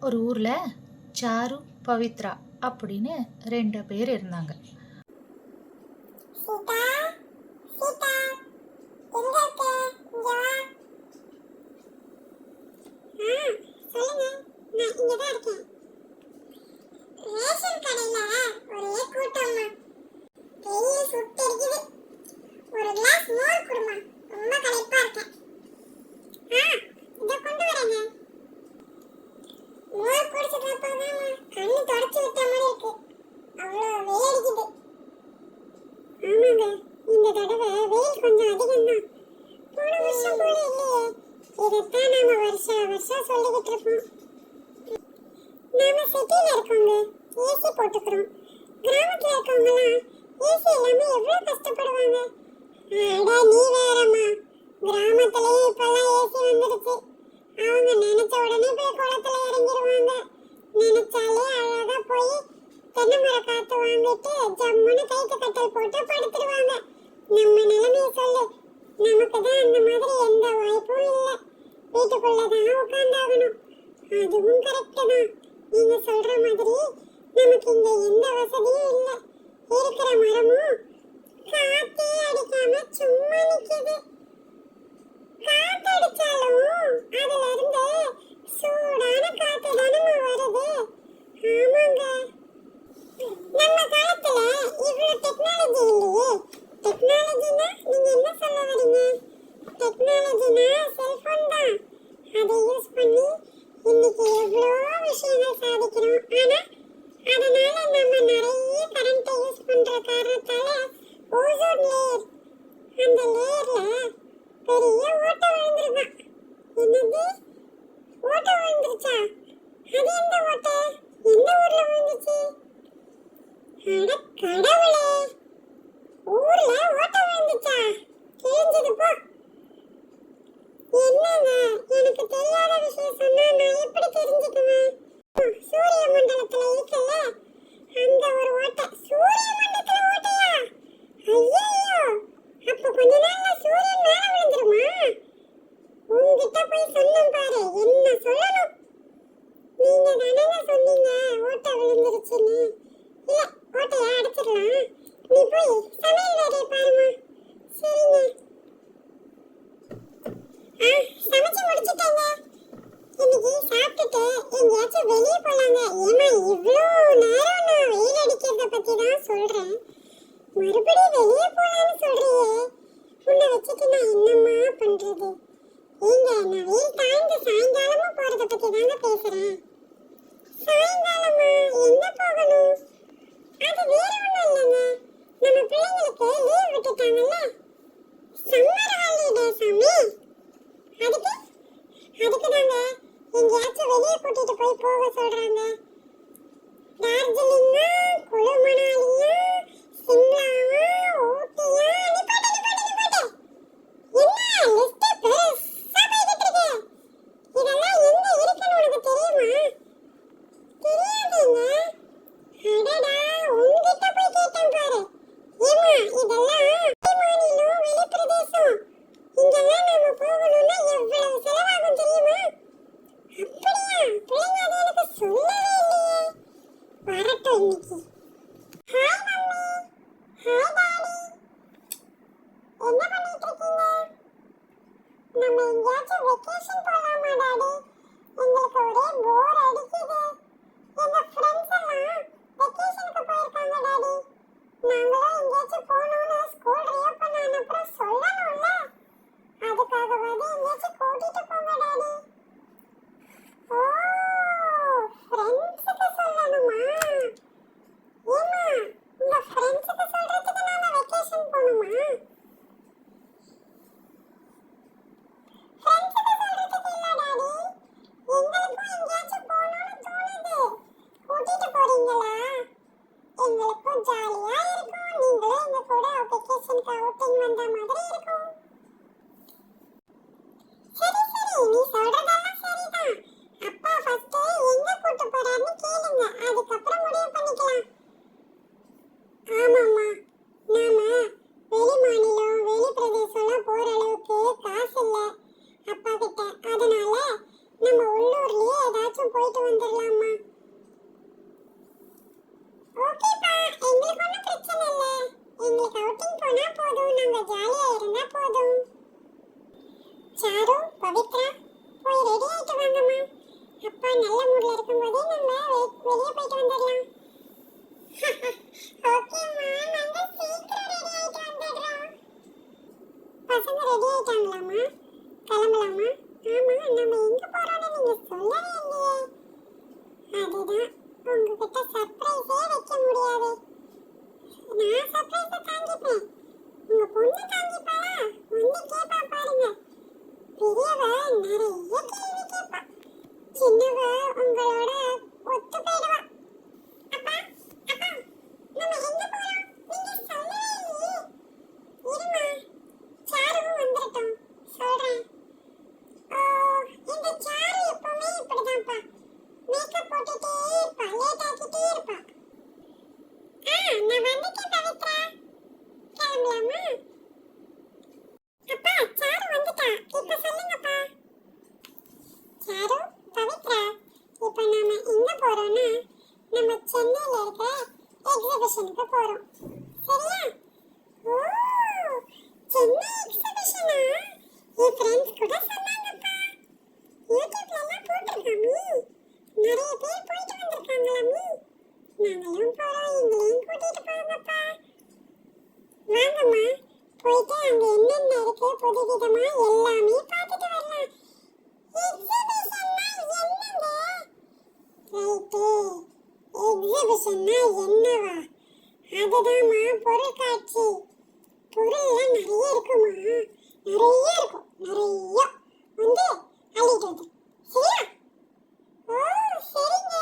ஒரு ஊரில் சாரு பவித்ரா அப்படின்னு 2 பேர் இருந்தாங்க. நாம சிட்டில இருக்கோங்க, ஏசி போட்டுக்கிறோம். கிராமத்துல இருக்கவங்கலாம் ஏசி இல்லாம எவ்வளவு கஷ்டப்படுவாங்க. அட நீ வேறம்மா, கிராமத்துலயும் இப்பெல்லாம் ஏசி வந்துடுச்சு. அவங்க நினைச்ச உடனே போய் குளத்துல இறங்கிடுவாங்க. நினைச்சாலே அழகா போய் தென்னை மர காத்து வாங்கிட்டு ஜம்முன்னு கைக்கு கட்டல் போட்டு படுத்துடுவாங்க. நம்ம நிலைமைய சொல்லு. நமக்கு தான் அந்த மாதிரி எந்த வாய்ப்பும் இல்லை. வீட்டுக்குள்ளதான் உட்கார்ந்தாகணும். அதுவும் கரெக்ட் தான். நீங்க சொல்ற மாதிரி நமக்கு இங்க எந்த வசதியும் இல்ல. இருக்கிற மரமும் காத்தே அடிக்காம சும்மா நிக்குது. காத்தடிச்சாலும் அதுல இருந்து சூடான காத்து தானமா வருது. ஆமாங்க, நம்ம காலத்துல இவ்வளவு டெக்னாலஜி இல்லையே. டெக்னாலஜினா நீங்க என்ன சொல்ல வரீங்க? டெக்னாலஜினா செல்போன் தான். அதை யூஸ் பண்ணி இன்னைக்கு எவ்வளோ விஷயங்கள் சாதிக்கிறோம். ஆனா அதனால நம்ம நிறைய கரண்ட்டை யூஸ் பண்ற காரணத்தால ஓசோன் லேயர், அந்த லேயர்ல பெரிய ஓட்டை விழுந்துருதான். என்னது, ஓட்டை விழுந்துருச்சா? அது எந்த ஓட்டை? எந்த ஊர்ல விழுந்துச்சு? அட கடவுளே, ஊர்ல ஓட்டை விழுந்துச்சா? கிழிஞ்சது போ. என்னங்க, எனக்கு தெரியாத விஷயம் சொன்னா நான் எப்படி தெரிஞ்சுக்குவேன்? சூரிய மண்டலத்துல இருக்குல்ல, அந்த ஒரு ஓட்டை. சூரிய மண்டலத்துல ஓட்டையா? ஐயோ, அப்ப கொஞ்ச நாள்ல சூரியன் மேல விழுந்துருமா? உன்கிட்ட போய் சொன்னேன் பாரு, என்ன சொல்லணும்? நீங்க தானங்க சொன்னீங்க ஓட்டை விழுந்துருச்சுன்னு. இல்ல, ஓட்டையா அடைச்சிடலாம். நீ போய் சமையல் வேலையை பாருமா. சரிங்க. சமைச்சு முடிச்சிட்டேங்க. இன்னைக்கு சாப்பிட்டுட்டு எங்கேயாச்சும் வெளியே போலாங்க. ஏமா இவ்வளோ நேரம் நான் வெயில் அடிக்கிறத பத்தி தான் சொல்றேன். மறுபடியும் வெளியே போலான்னு சொல்றியே, உன்னை வச்சுட்டு நான் என்னம்மா பண்றது? ஏங்க, நான் வெயில் தாழ்ந்து சாயங்காலமா போறத பத்தி தாங்க பேசுறேன். சாயங்காலமா எங்க போகணும்? அது வேற ஒண்ணும் இல்லைங்க, நம்ம பிள்ளைங்களுக்கு லீவ் விட்டுட்டாங்கல்ல, சம்மர் ஹாலிடே சாமி. அதுக்கு தாங்க எங்கேயாச்சும் வெளியே கூட்டிட்டு போக சொல்றாங்க. டார்ஜிலிங்கா, குளு மணாலியா, சிம்லாவா, ஊட்டியா? நிப்பாட்டு. என்ன லிஸ்ட் பெருசா போய்கிட்டு இருக்கு. இதெல்லாம் எங்க இருக்குன்னு உனக்கு தெரியுமா? தெரியாதுங்க. அடடா, உன்கிட்ட போய் கேட்டேன் பாரு. ஏமா, இதெல்லாம் மாநிலம், வெளிப்பிரதேசம். இங்கெல்லாம் நாம போகணும்னா எவ்வளவு செலவாகும் தெரியுமா? அப்படியா? பிள்ளைங்க அதை எனக்கு சொல்லவே இல்லையே. வரட்டும் இன்னைக்கு. Hi mummy. Hi daddy. என்ன பண்ணிட்டு இருக்கீங்க? நம்ம எங்கேயாச்சும் வெக்கேஷன் போலாமா டாடி? எங்களுக்கு ஒரே போர் அடிக்குது. எங்க ஃப்ரெண்ட்ஸ் எல்லாம் வெக்கேஷனுக்கு போயிருக்காங்க டாடி. நாங்களும் எங்கேயாச்சும் போகணும்னு ஸ்கூல் ரீஓபன் ஆன அப்புறம் சொல்லணும்ல. அதுக்காகவாது எங்கேயாச்சும் கூட்டிட்டு போங்க டாடி. ஓ, ஃப்ரெண்ட்ஸுக்கு சொல்லணுமா? போயிட்டு வந்துடலாமா? ஓகேப்பா, எங்களுக்கு ஒன்றும் பிரச்சனை இல்லை. எங்களுக்கு அவுட்டிங் போனா போதும், நாங்க ஜாலியா இருந்தா போதும். சாரு, பவித்ரா போய் ரெடி ஆயிட்டு வாங்கம்மா. அப்பா நல்ல மூட்ல இருக்கும்போதே நம்ம வெளியே போயிட்டு வந்துடலாம். ஓகேம்மா, நாங்க சீக்கிரம் ரெடி ஆயிட்டு வந்துடுறோம். பசங்க ரெடி ஆயிட்டாங்களாம்மா? கிளம்பலாமா? ஆமா, நம்ம எங்க போறோம்னு நீங்க சொல்லவே இல்லையே. அதுதான் உங்ககிட்ட சர்ப்ரைஸே வைக்க முடியாது. நான் சர்ப்ரைஸை தாங்கிப்பேன், உங்க பொண்ணு தாங்கிப்பாளா? வந்து கேப்பா பாருங்க. பெரியவ நிறைய கேள்வி கேட்பா, சின்னவ உங்களோட ஒத்து போயிடுவா. அப்பா, அப்பா, நம்ம எங்க போறோம் நீங்க சொல்லவே இல்லையே. இருமா, சாருவும் வந்துட்டோம், சொல்றேன். ஓ, இந்த சாரு எப்பவுமே இப்படிதான்ப்பா, மேக்கப் போட்டுட்டே இருப்பா, லேட் ஆக்கிட்டே இருப்பா. நான் வந்துட்டேன் பவித்ரா, கிளம்பலாமா? அப்பா, சாரு வந்துட்டா, இப்ப சொல்லுங்கப்பா. சாரு, பவித்ரா, இப்ப நாம எங்க போறோம்னா நம்ம சென்னையில இருக்க எக்ஸிபிஷனுக்கு போறோம், சரியா? ஓ, சென்னை எக்ஸிபிஷனா? என் ஃப்ரெண்ட்ஸ் கூட சொன்னாங்கப்பா, யூடியூப்ல எல்லாம் போட்டிருக்காமே, நிறைய பேர் போயிட்டு வந்திருக்காங்களாமே. நாங்களும் போறோம், எங்களையும் கூட்டிட்டு போங்கப்பா. வாங்கம்மா, போயிட்டு அங்க என்னென்ன இருக்கு புதுவிதமா எல்லாமே பார்த்துட்டு வரலாம். எக்ஸிபிஷன்னா என்னங்க? ரைட்டு, எக்ஸிபிஷன்னா என்னவா? அதுதாம்மா பொருட்காட்சி. பொருள்லாம் நிறைய இருக்குமா? நிறைய இருக்கும், நிறைய. வந்து அள்ளிட்டு வந்து, சரியா? ஓ, சரிங்க.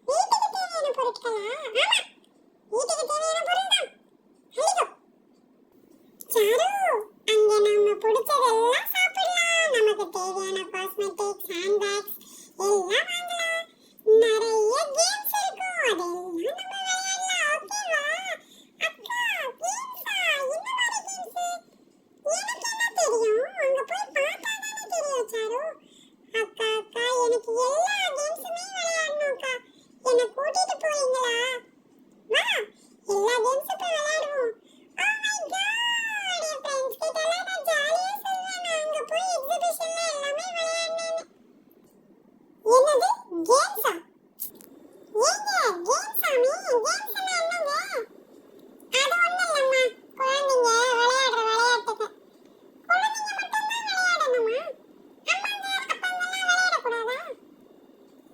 வீட்டுக்கு தேவையான பொருட்களா? ஆமா, வீட்டுக்கு தேவையான பொருள் தான். அள்ளிக்கோ. சாரு, அங்க நம்ம பிடிச்சதெல்லாம் சாப்பிடலாம். நமக்கு தேவையான காஸ்மெட்டிக்ஸ், ஹேண்ட்பேக்ஸ் எல்லாம் வாங்கலாம். நிறைய கேம்ஸ் இருக்கும், அதெல்லாம் நம்ம விளையாடலாம். ஓகேவா? அக்கா, கேம்ஸா? என்ன மாதிரி கேம்ஸ்? எனக்கு என்ன தெரியும்? அங்க போய் பார்த்தா தானே தெரியும் சாரு. அக்கா, அக்கா, எனக்கு எல்லா கேம்ஸுமே விளையாடணும்க்கா. என்னை கூட்டிட்டு போறீங்களா? வா, எல்லா கேம்ஸும் போய் விளையாடுவோம். Oh my god, N friends கிட்டலாம் நான் ஜாலியா சொல்வேன், நான் அங்க போய் எக்ஸிபிஷன்ல எல்லாமே விளையாடினேன்னு. என்னது கேம்ஸா? ஏங்க கேம்ஸாமி? கேம்ஸ்னா என்னங்க? அது ஒண்ணும் இல்லம்மா, குழந்தைங்க விளையாடுற விளையாட்டுக்கு. குழந்தைங்க மட்டும்தான் விளையாடணுமா? அம்மாங்க அப்பாங்கெல்லாம் விளையாடக்கூடாதா?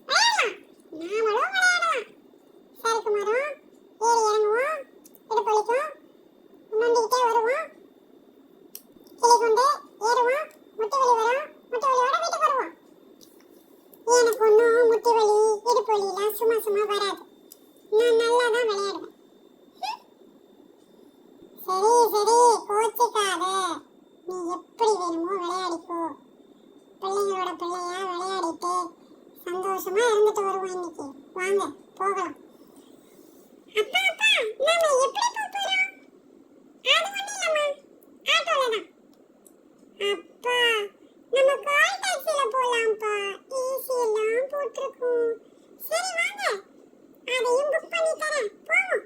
விளையாடலாம், நாமளும் விளையாடலாம். சறுக்கு மரம், ஏறி இறங்குவோம், இடுப்பளிக்கும், நோண்டிக்கிட்டே வருவோம், கிளி கொண்டு ஏறுவோம், முட்டி வலி வரும், முட்டி வலியோட வீட்டுக்கு வருவோம். எனக்கு ஒன்றும் முட்டி வலி இடுப்பு வலிலாம் சும்மா சும்மா வராது, நான் நல்லா தான் விளையாடுவேன். சரி சரி, கோச்சிக்காத, நீ எப்படி வேணுமோ விளையாடிக்கோ. பிள்ளைங்களோட பிள்ளையா விளையாடிட்டு சந்தோஷமா இருந்துட்டு வருவோம் இன்னைக்கு. வாங்க போகலாம். அப்பா அப்பா, நாம எப்படி போறோம்? அது ஒண்ணும் இல்லம்மா, ஆட்டோல தான். அப்பா, நம்ம கால் டாக்ஸில போலாம்ப்பா, ஏசி எல்லாம் போட்டிருக்கோம். சரி வாங்க, அதையும் புக் பண்ணி தரேன், போவோம்.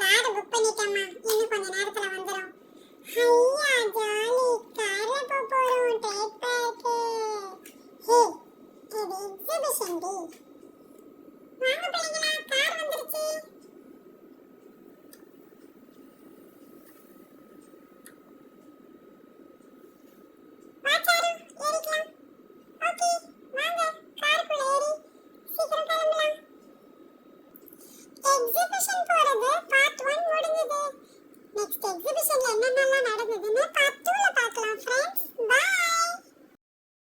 கார் புக் பண்ணிட்டேம்மா, இன்னும் கொஞ்ச நேரத்துல வந்துரும். ஐயா ஜாலி, கார்ல போறோம், டேக் பேக். ஹே, இது எக்ஸிபிஷன் டி. வாங்க பிள்ளைங்களா,